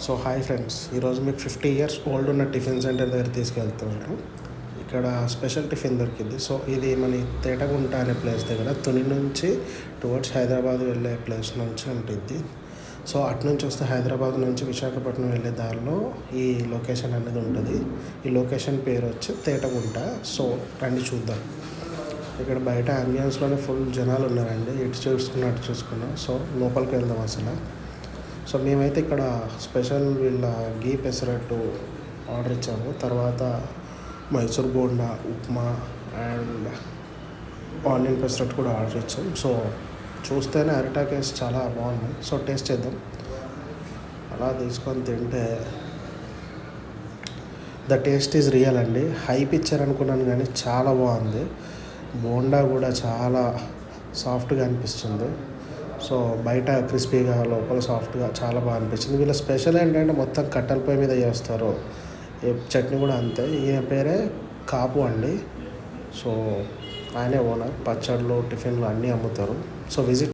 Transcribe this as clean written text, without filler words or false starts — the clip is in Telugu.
సో హాయ్ ఫ్రెండ్స్, ఈరోజు మీకు 50 ఇయర్స్ ఓల్డ్ ఉన్న టిఫిన్ సెంటర్ దగ్గర తీసుకెళ్తున్నాను. ఇక్కడ స్పెషల్ టిఫిన్ దొరికింది. సో ఇది మన తేటగుంట అనే ప్లేస్ దగ్గర తుని నుంచి టువర్డ్స్ హైదరాబాద్ వెళ్ళే ప్లేస్ నుంచి ఉంటుంది. సో అటు నుంచి వస్తే హైదరాబాద్ నుంచి విశాఖపట్నం వెళ్ళే దారిలో ఈ లొకేషన్ అనేది ఉంటుంది. ఈ లొకేషన్ పేరు వచ్చి తేటగుంట. సో రండి చూద్దాం. ఇక్కడ బయట అంబియన్స్లోనే ఫుల్ జనాలు ఉన్నారండి. ఇటు చూసుకున్నాం. సో లోపలికి వెళ్దాం అసలు. సో మేమైతే ఇక్కడ స్పెషల్ వీళ్ళ గీ పెసరట్టు ఆర్డర్ ఇచ్చాము. తర్వాత మైసూర్ బోండా, ఉప్మా అండ్ ఆనియన్ పెసరట్టు కూడా ఆర్డర్ ఇచ్చాం. సో చూస్తేనే అరిటాకేసి చాలా బాగుంది. సో టేస్ట్ చేద్దాం. అలా తీసుకొని తింటే ద టేస్ట్ ఈజ్ రియల్ అండి. హైప్ ఇచ్చారనుకున్నాను కానీ చాలా బాగుంది. బోండా కూడా చాలా సాఫ్ట్గా అనిపిస్తుంది. సో బయట క్రిస్పీగా, లోపల సాఫ్ట్గా చాలా బాగా అనిపించింది. వీళ్ళ స్పెషల్ ఏంటంటే మొత్తం కట్టెల పొయ్యి మీద చేస్తారు. చట్నీ కూడా అంతే. ఈయన పేరే కాపు అండి. సో ఆయనే ఓనర్. పచ్చళ్ళు, టిఫిన్లు అన్నీ అమ్ముతారు. So visit